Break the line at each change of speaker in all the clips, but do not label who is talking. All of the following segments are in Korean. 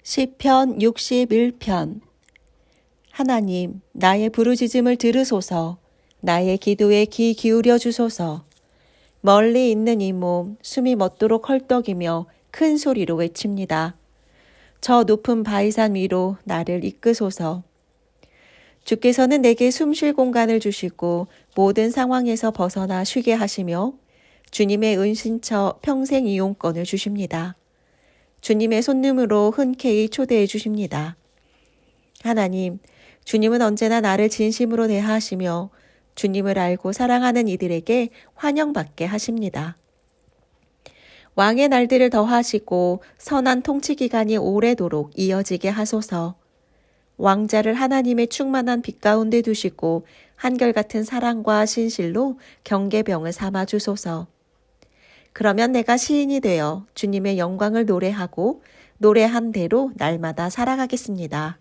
시편 61편. 하나님, 나의 부르짖음을 들으소서. 나의 기도에 귀 기울여 주소서. 멀리 있는 이 몸 숨이 멎도록 헐떡이며 큰 소리로 외칩니다. 저 높은 바위산 위로 나를 이끄소서. 주께서는 내게 숨 쉴 공간을 주시고 모든 상황에서 벗어나 쉬게 하시며 주님의 은신처 평생 이용권을 주십니다. 주님의 손님으로 흔쾌히 초대해 주십니다. 하나님, 주님은 언제나 나를 진심으로 대하시며 주님을 알고 사랑하는 이들에게 환영받게 하십니다. 왕의 날들을 더하시고 선한 통치 기간이 오래도록 이어지게 하소서. 왕자를 하나님의 충만한 빛 가운데 두시고 한결같은 사랑과 신실로 경계병을 삼아 주소서. 그러면 내가 시인이 되어 주님의 영광을 노래하고 노래한 대로 날마다 살아가겠습니다.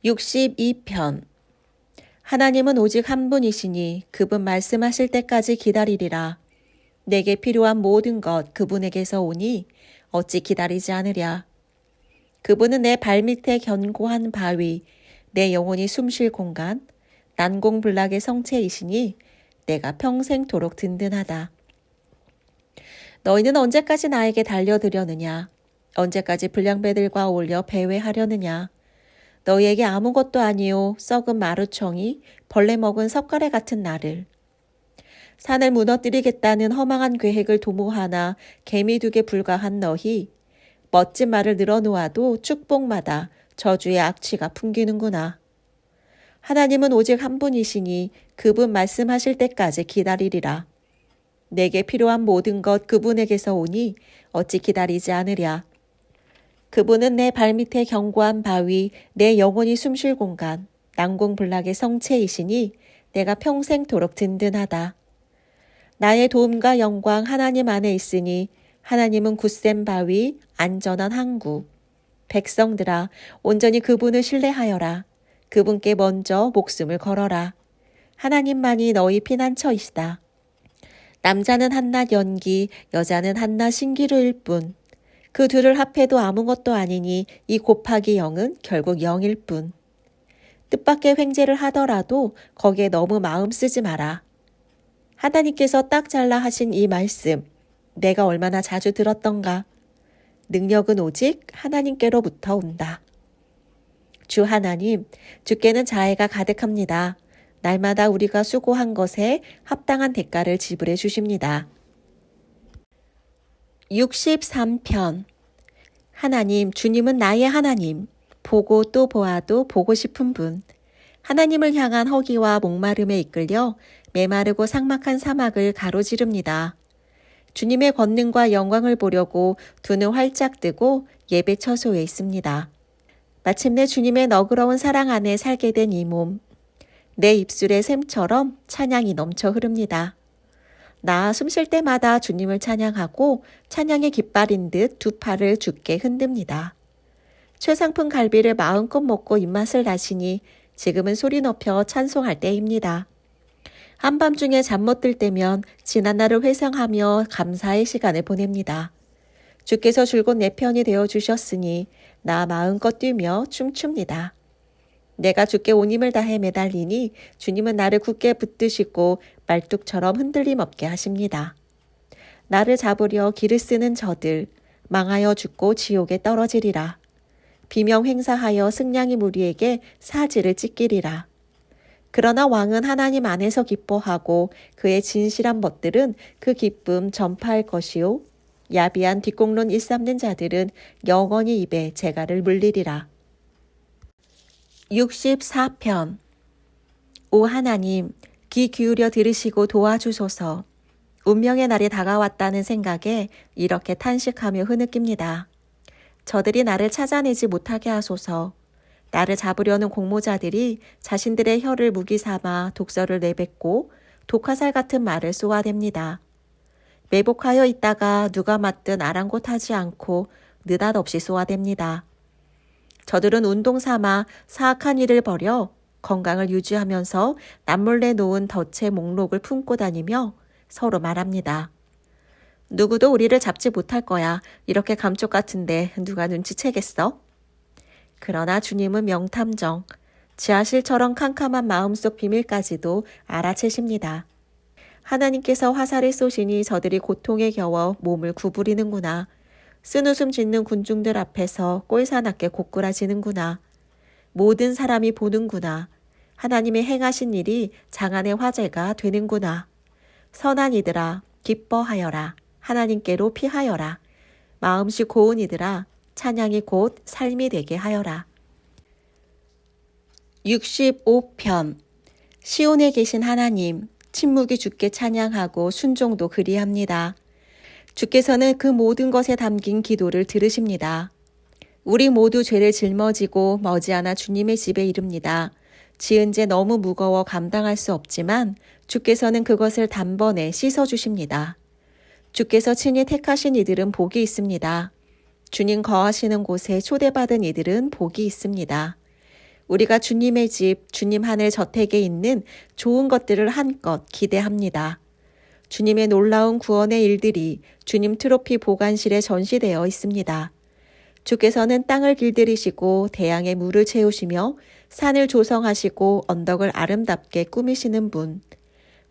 62편. 하나님은 오직 한 분이시니 그분 말씀하실 때까지 기다리리라. 내게 필요한 모든 것 그분에게서 오니 어찌 기다리지 않으랴. 그분은 내 발밑에 견고한 바위, 내 영혼이 숨쉴 공간, 난공불락의 성체이시니 내가 평생토록 든든하다. 너희는 언제까지 나에게 달려들려느냐? 언제까지 불량배들과 어울려 배회하려느냐? 너희에게 아무것도 아니요 썩은 마루청이 벌레 먹은 석가래 같은 나를. 산을 무너뜨리겠다는 허망한 계획을 도모하나 개미둑에 불과한 너희. 멋진 말을 늘어놓아도 축복마다 저주의 악취가 풍기는구나. 하나님은 오직 한 분이시니 그분 말씀하실 때까지 기다리리라. 내게 필요한 모든 것 그분에게서 오니 어찌 기다리지 않으랴. 그분은 내 발밑에 견고한 바위, 내 영혼이 숨쉴 공간, 난공불락의 성체이시니 내가 평생토록 든든하다. 나의 도움과 영광 하나님 안에 있으니 하나님은 굳센 바위, 안전한 항구. 백성들아, 온전히 그분을 신뢰하여라. 그분께 먼저 목숨을 걸어라. 하나님만이 너희 피난처이시다. 남자는 한낱 연기, 여자는 한낱 신기루일 뿐. 그 둘을 합해도 아무것도 아니니 이 곱하기 0은 결국 0일 뿐. 뜻밖의 횡재를 하더라도 거기에 너무 마음 쓰지 마라. 하나님께서 딱 잘라 하신 이 말씀, 내가 얼마나 자주 들었던가. 능력은 오직 하나님께로부터 온다. 주 하나님, 주께는 자애가 가득합니다. 날마다 우리가 수고한 것에 합당한 대가를 지불해 주십니다. 63편. 하나님, 주님은 나의 하나님. 보고 또 보아도 보고 싶은 분. 하나님을 향한 허기와 목마름에 이끌려 메마르고 삭막한 사막을 가로지릅니다. 주님의 권능과 영광을 보려고 두 눈 활짝 뜨고 예배 처소에 있습니다. 마침내 주님의 너그러운 사랑 안에 살게 된 이 몸. 내 입술의 샘처럼 찬양이 넘쳐 흐릅니다. 나 숨쉴 때마다 주님을 찬양하고 찬양의 깃발인 듯 두 팔을 주께 흔듭니다. 최상품 갈비를 마음껏 먹고 입맛을 다시니 지금은 소리 높여 찬송할 때입니다. 한밤중에 잠 못 들 때면 지난날을 회상하며 감사의 시간을 보냅니다. 주께서 줄곧 내 편이 되어주셨으니 나 마음껏 뛰며 춤춥니다. 내가 주께 온 힘을 다해 매달리니 주님은 나를 굳게 붙드시고 말뚝처럼 흔들림 없게 하십니다. 나를 잡으려 기를 쓰는 저들 망하여 죽고 지옥에 떨어지리라. 비명 행사하여 승냥이 무리에게 사지를 찢기리라. 그러나 왕은 하나님 안에서 기뻐하고 그의 진실한 벗들은 그 기쁨 전파할 것이요 야비한 뒷공론 일삼는 자들은 영원히 입에 재갈을 물리리라. 64편. 오 하나님, 귀 기울여 들으시고 도와주소서. 운명의 날이 다가왔다는 생각에 이렇게 탄식하며 흐느낍니다. 저들이 나를 찾아내지 못하게 하소서. 나를 잡으려는 공모자들이 자신들의 혀를 무기 삼아 독설을 내뱉고 독화살 같은 말을 쏘아댑니다. 매복하여 있다가 누가 맞든 아랑곳하지 않고 느닷없이 쏘아댑니다. 저들은 운동 삼아 사악한 일을 벌여 건강을 유지하면서 남몰래 놓은 덫의 목록을 품고 다니며 서로 말합니다. 누구도 우리를 잡지 못할 거야. 이렇게 감쪽 같은데 누가 눈치채겠어? 그러나 주님은 명탐정, 지하실처럼 캄캄한 마음속 비밀까지도 알아채십니다. 하나님께서 화살을 쏘시니 저들이 고통에 겨워 몸을 구부리는구나. 쓴웃음 짓는 군중들 앞에서 꼴사납게 고꾸라지는구나. 모든 사람이 보는구나. 하나님의 행하신 일이 장안의 화제가 되는구나. 선한 이들아 기뻐하여라. 하나님께로 피하여라. 마음씨 고운 이들아 찬양이 곧 삶이 되게 하여라. 65편 시온에 계신 하나님, 침묵이 주께 찬양하고 순종도 그리합니다. 주께서는 그 모든 것에 담긴 기도를 들으십니다. 우리 모두 죄를 짊어지고 머지않아 주님의 집에 이릅니다. 지은 죄 너무 무거워 감당할 수 없지만 주께서는 그것을 단번에 씻어주십니다. 주께서 친히 택하신 이들은 복이 있습니다. 주님 거하시는 곳에 초대받은 이들은 복이 있습니다. 우리가 주님의 집, 주님 하늘 저택에 있는 좋은 것들을 한껏 기대합니다. 주님의 놀라운 구원의 일들이 주님 트로피 보관실에 전시되어 있습니다. 주께서는 땅을 길들이시고 대양의 물을 채우시며 산을 조성하시고 언덕을 아름답게 꾸미시는 분,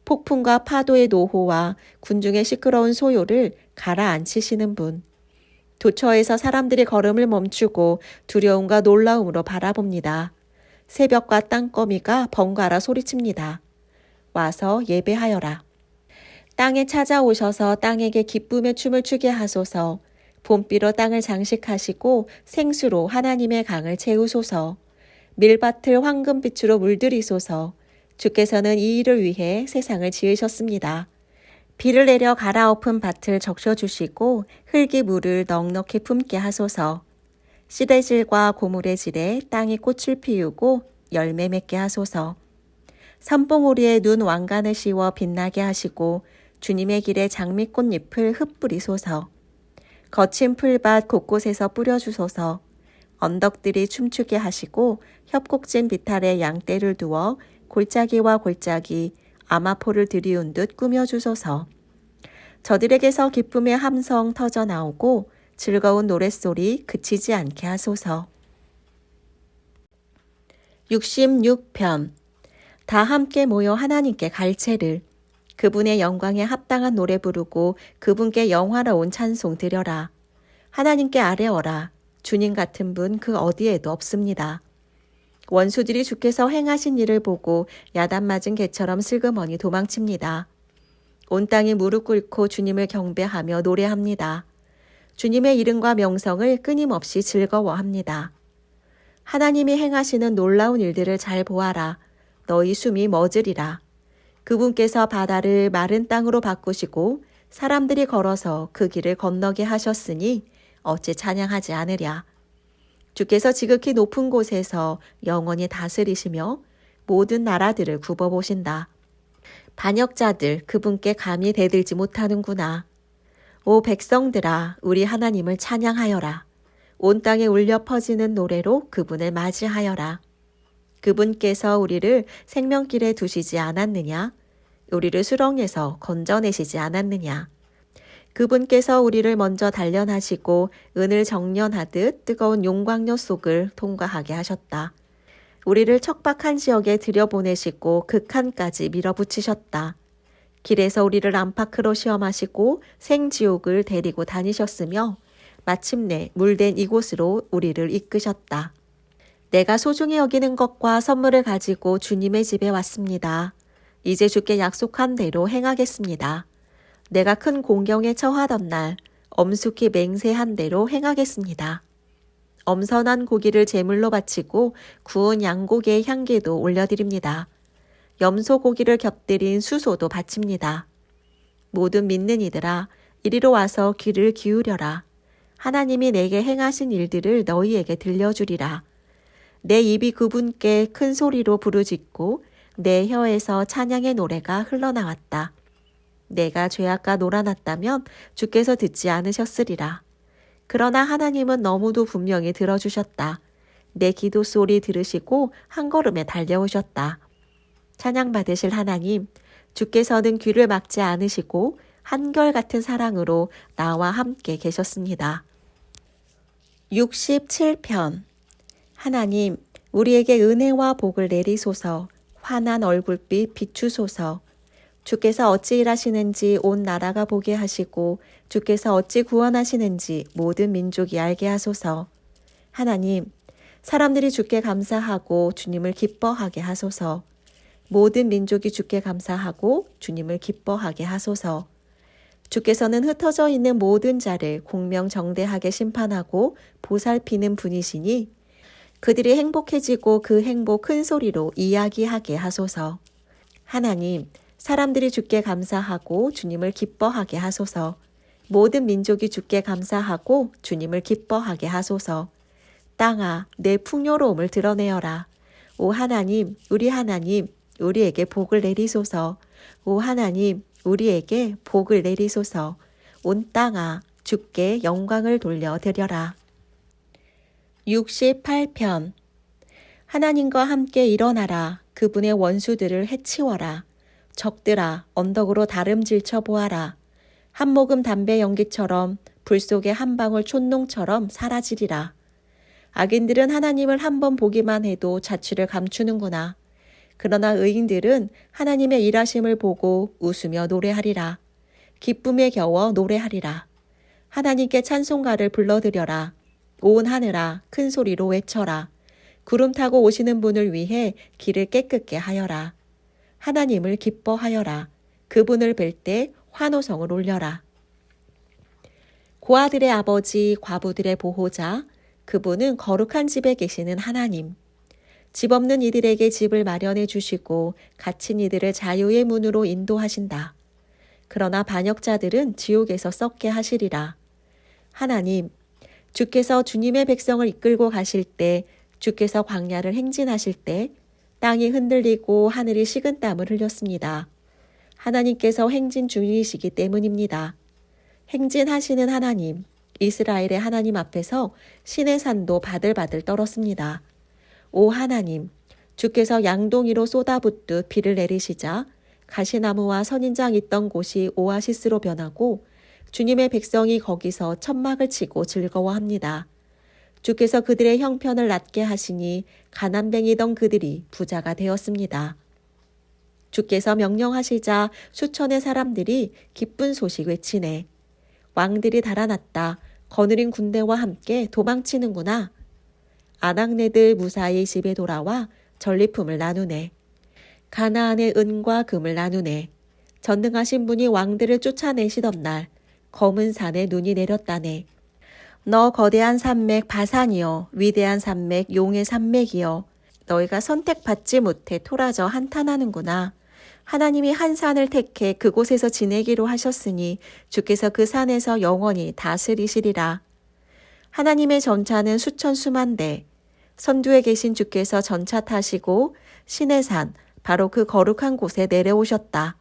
폭풍과 파도의 노호와 군중의 시끄러운 소요를 가라앉히시는 분, 도처에서 사람들이 걸음을 멈추고 두려움과 놀라움으로 바라봅니다. 새벽과 땅거미가 번갈아 소리칩니다. 와서 예배하여라. 땅에 찾아오셔서 땅에게 기쁨의 춤을 추게 하소서. 봄비로 땅을 장식하시고 생수로 하나님의 강을 채우소서. 밀밭을 황금빛으로 물들이소서. 주께서는 이 일을 위해 세상을 지으셨습니다. 비를 내려 갈아엎은 밭을 적셔주시고 흙이 물을 넉넉히 품게 하소서. 시대질과 고물의 질에 땅이 꽃을 피우고 열매 맺게 하소서. 선봉우리에 눈 왕관을 씌워 빛나게 하시고 주님의 길에 장미꽃잎을 흩뿌리소서. 거친 풀밭 곳곳에서 뿌려주소서. 언덕들이 춤추게 하시고 협곡진 비탈에 양떼를 두어 골짜기와 골짜기 아마포를 들이운 듯 꾸며주소서. 저들에게서 기쁨의 함성 터져나오고 즐거운 노랫소리 그치지 않게 하소서. 66편 다 함께 모여 하나님께 갈채를 그분의 영광에 합당한 노래 부르고 그분께 영화로운 찬송 드려라. 하나님께 아뢰어라. 주님 같은 분 그 어디에도 없습니다. 원수들이 주께서 행하신 일을 보고 야단 맞은 개처럼 슬그머니 도망칩니다. 온 땅이 무릎 꿇고 주님을 경배하며 노래합니다. 주님의 이름과 명성을 끊임없이 즐거워합니다. 하나님이 행하시는 놀라운 일들을 잘 보아라. 너희 숨이 멎으리라. 그분께서 바다를 마른 땅으로 바꾸시고 사람들이 걸어서 그 길을 건너게 하셨으니 어찌 찬양하지 않으랴. 주께서 지극히 높은 곳에서 영원히 다스리시며 모든 나라들을 굽어보신다. 반역자들 그분께 감히 대들지 못하는구나. 오 백성들아 우리 하나님을 찬양하여라. 온 땅에 울려 퍼지는 노래로 그분을 맞이하여라. 그분께서 우리를 생명길에 두시지 않았느냐? 우리를 수렁에서 건져내시지 않았느냐? 그분께서 우리를 먼저 단련하시고 은을 정련하듯 뜨거운 용광로 속을 통과하게 하셨다. 우리를 척박한 지역에 들여보내시고 극한까지 밀어붙이셨다. 길에서 우리를 안팎으로 시험하시고 생지옥을 데리고 다니셨으며 마침내 물된 이곳으로 우리를 이끄셨다. 내가 소중히 여기는 것과 선물을 가지고 주님의 집에 왔습니다. 이제 주께 약속한 대로 행하겠습니다. 내가 큰 공경에 처하던 날 엄숙히 맹세한 대로 행하겠습니다. 엄선한 고기를 제물로 바치고 구운 양고기의 향기도 올려드립니다. 염소 고기를 곁들인 수소도 바칩니다. 모든 믿는 이들아 이리로 와서 귀를 기울여라. 하나님이 내게 행하신 일들을 너희에게 들려주리라. 내 입이 그분께 큰 소리로 부르짖고 내 혀에서 찬양의 노래가 흘러나왔다. 내가 죄악과 놀아났다면 주께서 듣지 않으셨으리라. 그러나 하나님은 너무도 분명히 들어주셨다. 내 기도 소리 들으시고 한 걸음에 달려오셨다. 찬양받으실 하나님, 주께서는 귀를 막지 않으시고 한결같은 사랑으로 나와 함께 계셨습니다. 67편 하나님, 우리에게 은혜와 복을 내리소서. 환한 얼굴빛 비추소서. 주께서 어찌 일하시는지 온 나라가 보게 하시고 주께서 어찌 구원하시는지 모든 민족이 알게 하소서. 하나님, 사람들이 주께 감사하고 주님을 기뻐하게 하소서. 모든 민족이 주께 감사하고 주님을 기뻐하게 하소서. 주께서는 흩어져 있는 모든 자를 공명정대하게 심판하고 보살피는 분이시니 그들이 행복해지고 그 행복 큰 소리로 이야기하게 하소서. 하나님, 사람들이 주께 감사하고 주님을 기뻐하게 하소서. 모든 민족이 주께 감사하고 주님을 기뻐하게 하소서. 땅아, 내 풍요로움을 드러내어라. 오 하나님, 우리에게 복을 내리소서. 오 하나님, 우리에게 복을 내리소서. 온 땅아, 주께 영광을 돌려드려라. 68편 하나님과 함께 일어나라. 그분의 원수들을 해치워라. 적들아, 언덕으로 다름질쳐 보아라. 한 모금 담배 연기처럼 불 속의 한 방울 촛농처럼 사라지리라. 악인들은 하나님을 한번 보기만 해도 자취를 감추는구나. 그러나 의인들은 하나님의 일하심을 보고 웃으며 노래하리라. 기쁨에 겨워 노래하리라. 하나님께 찬송가를 불러드려라. 온 하늘아, 큰 소리로 외쳐라. 구름 타고 오시는 분을 위해 길을 깨끗게 하여라. 하나님을 기뻐하여라. 그분을 뵐 때 환호성을 올려라. 고아들의 아버지, 과부들의 보호자, 그분은 거룩한 집에 계시는 하나님. 집 없는 이들에게 집을 마련해 주시고 갇힌 이들을 자유의 문으로 인도하신다. 그러나 반역자들은 지옥에서 썩게 하시리라. 하나님, 주께서 주님의 백성을 이끌고 가실 때, 주께서 광야를 행진하실 때 땅이 흔들리고 하늘이 식은땀을 흘렸습니다. 하나님께서 행진 중이시기 때문입니다. 행진하시는 하나님, 이스라엘의 하나님 앞에서 신의 산도 바들바들 떨었습니다. 오 하나님, 주께서 양동이로 쏟아붓듯 비를 내리시자 가시나무와 선인장 있던 곳이 오아시스로 변하고 주님의 백성이 거기서 천막을 치고 즐거워합니다. 주께서 그들의 형편을 낮게 하시니 가난뱅이던 그들이 부자가 되었습니다. 주께서 명령하시자 수천의 사람들이 기쁜 소식 외치네. 왕들이 달아났다. 거느린 군대와 함께 도망치는구나. 아낙네들 무사히 집에 돌아와 전리품을 나누네. 가나안의 은과 금을 나누네. 전능하신 분이 왕들을 쫓아내시던 날 검은 산에 눈이 내렸다네. 너 거대한 산맥 바산이여, 위대한 산맥 용의 산맥이여, 너희가 선택받지 못해 토라져 한탄하는구나. 하나님이 한 산을 택해 그곳에서 지내기로 하셨으니 주께서 그 산에서 영원히 다스리시리라. 하나님의 전차는 수천 수만대, 선두에 계신 주께서 전차 타시고 신의 산, 바로 그 거룩한 곳에 내려오셨다.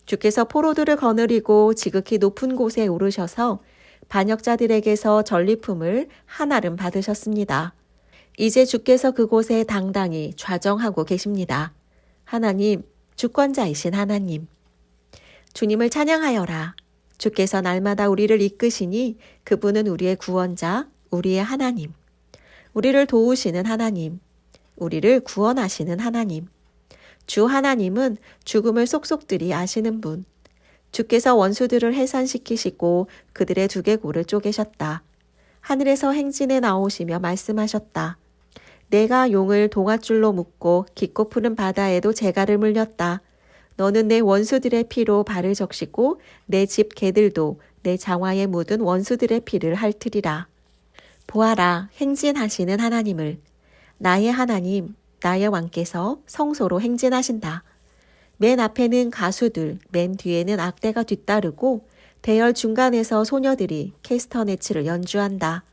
주께서 포로들을 거느리고 지극히 높은 곳에 오르셔서 반역자들에게서 전리품을 한아름 받으셨습니다. 이제 주께서 그곳에 당당히 좌정하고 계십니다. 하나님, 주권자이신 하나님. 주님을 찬양하여라. 주께서 날마다 우리를 이끄시니 그분은 우리의 구원자, 우리의 하나님. 우리를 도우시는 하나님. 우리를 구원하시는 하나님. 주 하나님은 죽음을 속속들이 아시는 분. 주께서 원수들을 해산시키시고 그들의 두개골을 쪼개셨다. 하늘에서 행진에 나오시며 말씀하셨다. 내가 용을 동아줄로 묶고 깊고 푸른 바다에도 재갈을 물렸다. 너는 내 원수들의 피로 발을 적시고 내 집 개들도 내 장화에 묻은 원수들의 피를 핥으리라. 보아라, 행진하시는 하나님을. 나의 하나님, 나의 왕께서 성소로 행진하신다. 맨 앞에는 가수들, 맨 뒤에는 악대가 뒤따르고 대열 중간에서 소녀들이 캐스터네츠를 연주한다.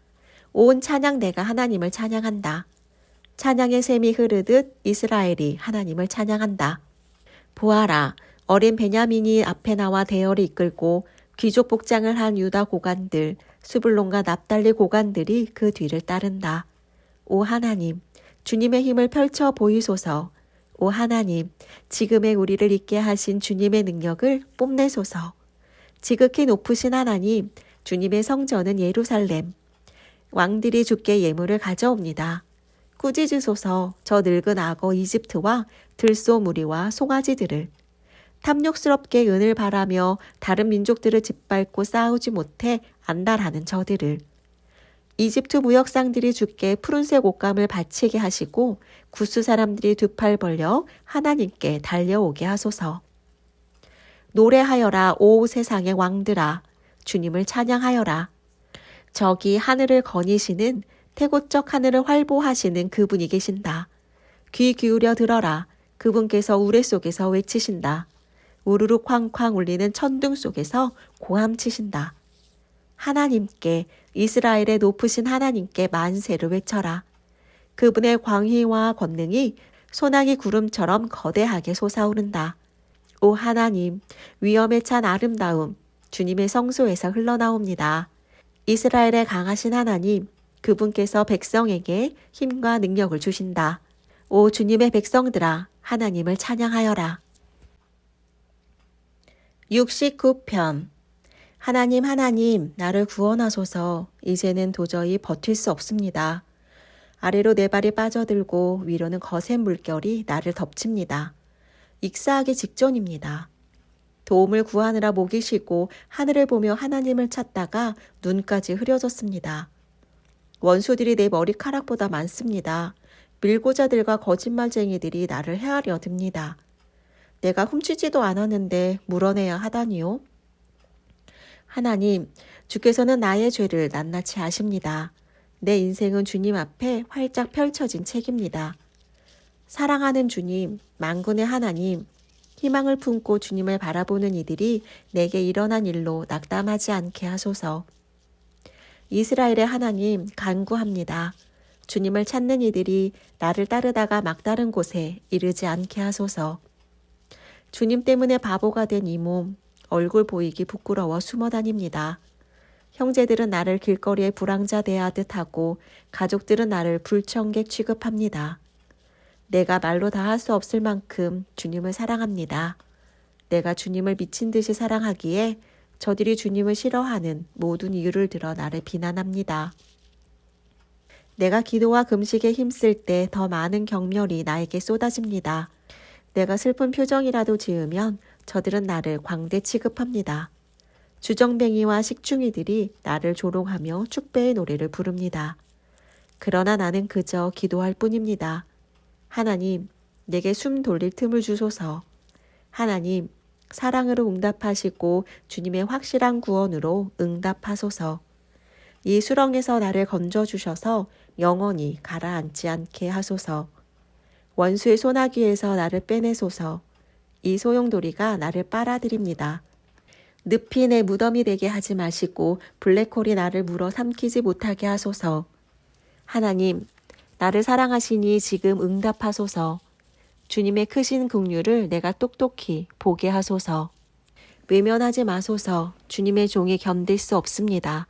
온 찬양대가 하나님을 찬양한다. 찬양의 샘이 흐르듯 이스라엘이 하나님을 찬양한다. 보아라, 어린 베냐민이 앞에 나와 대열을 이끌고 귀족 복장을 한 유다 고관들, 수블론과 납달리 고관들이 그 뒤를 따른다. 오 하나님, 주님의 힘을 펼쳐 보이소서. 오 하나님, 지금의 우리를 있게 하신 주님의 능력을 뽐내소서. 지극히 높으신 하나님, 주님의 성전은 예루살렘. 왕들이 주께 예물을 가져옵니다. 꾸짖으소서 저 늙은 악어 이집트와 들소무리와 송아지들을. 탐욕스럽게 은을 바라며 다른 민족들을 짓밟고 싸우지 못해 안달하는 저들을. 이집트 무역상들이 주께 푸른색 옷감을 바치게 하시고 구스 사람들이 두 팔 벌려 하나님께 달려오게 하소서. 노래하여라 오 세상의 왕들아, 주님을 찬양하여라. 저기 하늘을 거니시는 태고적 하늘을 활보하시는 그분이 계신다. 귀 기울여 들어라. 그분께서 우레 속에서 외치신다. 우르르 쾅쾅 울리는 천둥 속에서 고함치신다. 하나님께, 이스라엘의 높으신 하나님께 만세를 외쳐라. 그분의 광희와 권능이 소나기 구름처럼 거대하게 솟아오른다. 오 하나님, 위엄에 찬 아름다움, 주님의 성소에서 흘러나옵니다. 이스라엘의 강하신 하나님, 그분께서 백성에게 힘과 능력을 주신다. 오 주님의 백성들아, 하나님을 찬양하여라. 69편. 하나님 하나님, 나를 구원하소서. 이제는 도저히 버틸 수 없습니다. 아래로 내 발이 빠져들고 위로는 거센 물결이 나를 덮칩니다. 익사하기 직전입니다. 도움을 구하느라 목이 쉬고 하늘을 보며 하나님을 찾다가 눈까지 흐려졌습니다. 원수들이 내 머리카락보다 많습니다. 밀고자들과 거짓말쟁이들이 나를 헤아려 듭니다. 내가 훔치지도 않았는데 물어내야 하다니요. 하나님, 주께서는 나의 죄를 낱낱이 아십니다. 내 인생은 주님 앞에 활짝 펼쳐진 책입니다. 사랑하는 주님, 만군의 하나님, 희망을 품고 주님을 바라보는 이들이 내게 일어난 일로 낙담하지 않게 하소서. 이스라엘의 하나님, 간구합니다. 주님을 찾는 이들이 나를 따르다가 막다른 곳에 이르지 않게 하소서. 주님 때문에 바보가 된 이 몸, 얼굴 보이기 부끄러워 숨어 다닙니다. 형제들은 나를 길거리에 불황자 대하듯 하고 가족들은 나를 불청객 취급합니다. 내가 말로 다 할 수 없을 만큼 주님을 사랑합니다. 내가 주님을 미친 듯이 사랑하기에 저들이 주님을 싫어하는 모든 이유를 들어 나를 비난합니다. 내가 기도와 금식에 힘쓸 때 더 많은 경멸이 나에게 쏟아집니다. 내가 슬픈 표정이라도 지으면 저들은 나를 광대 취급합니다. 주정뱅이와 식충이들이 나를 조롱하며 축배의 노래를 부릅니다. 그러나 나는 그저 기도할 뿐입니다. 하나님, 내게 숨 돌릴 틈을 주소서. 하나님, 사랑으로 응답하시고 주님의 확실한 구원으로 응답하소서. 이 수렁에서 나를 건져주셔서 영원히 가라앉지 않게 하소서. 원수의 소나기에서 나를 빼내소서. 이 소용돌이가 나를 빨아들입니다. 늪이 내 무덤이 되게 하지 마시고 블랙홀이 나를 물어 삼키지 못하게 하소서. 하나님, 나를 사랑하시니 지금 응답하소서. 주님의 크신 긍휼을 내가 똑똑히 보게 하소서. 외면하지 마소서. 주님의 종이 견딜 수 없습니다.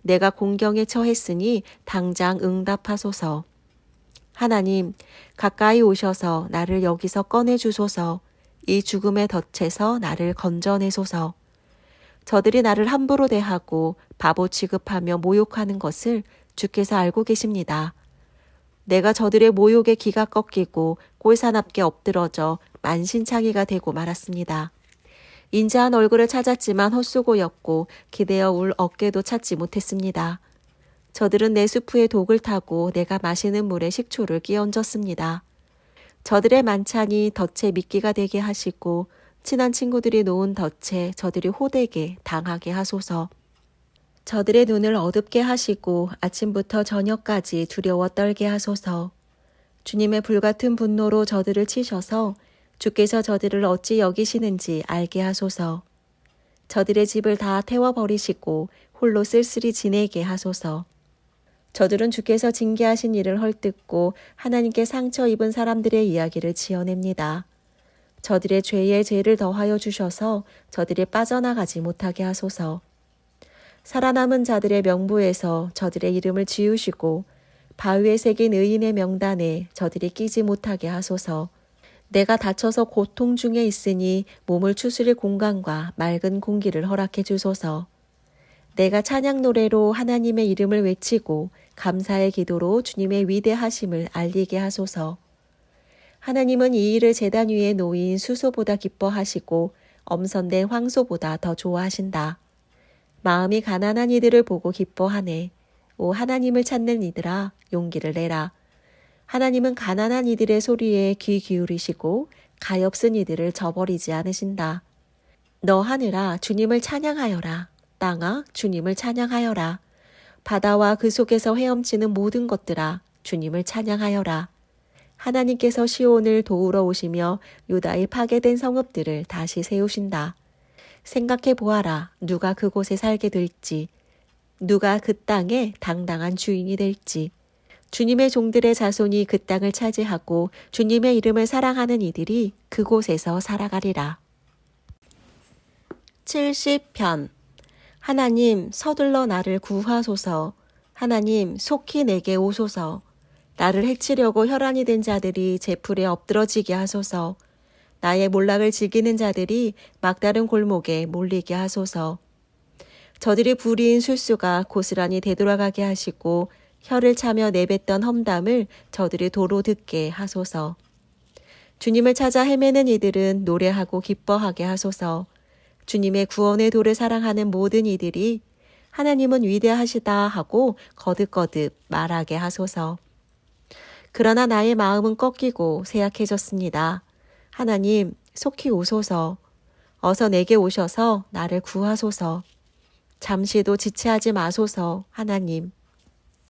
내가 공경에 처했으니 당장 응답하소서. 하나님, 가까이 오셔서 나를 여기서 꺼내주소서. 이 죽음의 덫에서 나를 건져내소서. 저들이 나를 함부로 대하고 바보 취급하며 모욕하는 것을 주께서 알고 계십니다. 내가 저들의 모욕에 기가 꺾이고 꼴사납게 엎드러져 만신창이가 되고 말았습니다. 인자한 얼굴을 찾았지만 헛수고였고 기대어 울 어깨도 찾지 못했습니다. 저들은 내 수프에 독을 타고 내가 마시는 물에 식초를 끼얹었습니다. 저들의 만찬이 덫에 미끼가 되게 하시고 친한 친구들이 놓은 덫에 저들이 호되게 당하게 하소서. 저들의 눈을 어둡게 하시고 아침부터 저녁까지 두려워 떨게 하소서. 주님의 불같은 분노로 저들을 치셔서 주께서 저들을 어찌 여기시는지 알게 하소서. 저들의 집을 다 태워버리시고 홀로 쓸쓸히 지내게 하소서. 저들은 주께서 징계하신 일을 헐뜯고 하나님께 상처 입은 사람들의 이야기를 지어냅니다. 저들의 죄에 죄를 더하여 주셔서 저들이 빠져나가지 못하게 하소서. 살아남은 자들의 명부에서 저들의 이름을 지우시고 바위에 새긴 의인의 명단에 저들이 끼지 못하게 하소서. 내가 다쳐서 고통 중에 있으니 몸을 추스릴 공간과 맑은 공기를 허락해 주소서. 내가 찬양 노래로 하나님의 이름을 외치고 감사의 기도로 주님의 위대하심을 알리게 하소서. 하나님은 이 일을 제단 위에 놓인 수소보다 기뻐하시고 엄선된 황소보다 더 좋아하신다. 마음이 가난한 이들을 보고 기뻐하네. 오 하나님을 찾는 이들아 용기를 내라. 하나님은 가난한 이들의 소리에 귀 기울이시고 가엾은 이들을 저버리지 않으신다. 너 하늘아 주님을 찬양하여라. 땅아 주님을 찬양하여라. 바다와 그 속에서 헤엄치는 모든 것들아 주님을 찬양하여라. 하나님께서 시온을 도우러 오시며 유다의 파괴된 성읍들을 다시 세우신다. 생각해 보아라. 누가 그곳에 살게 될지. 누가 그 땅의 당당한 주인이 될지. 주님의 종들의 자손이 그 땅을 차지하고 주님의 이름을 사랑하는 이들이 그곳에서 살아가리라. 70편 하나님 서둘러 나를 구하소서. 하나님 속히 내게 오소서. 나를 해치려고 혈안이 된 자들이 제 풀에 엎드러지게 하소서. 나의 몰락을 즐기는 자들이 막다른 골목에 몰리게 하소서. 저들이 부리인 술수가 고스란히 되돌아가게 하시고 혀를 차며 내뱉던 험담을 저들이 도로 듣게 하소서. 주님을 찾아 헤매는 이들은 노래하고 기뻐하게 하소서. 주님의 구원의 도를 사랑하는 모든 이들이 하나님은 위대하시다 하고 거듭거듭 말하게 하소서. 그러나 나의 마음은 꺾이고 쇠약해졌습니다. 하나님 속히 오소서. 어서 내게 오셔서 나를 구하소서. 잠시도 지체하지 마소서. 하나님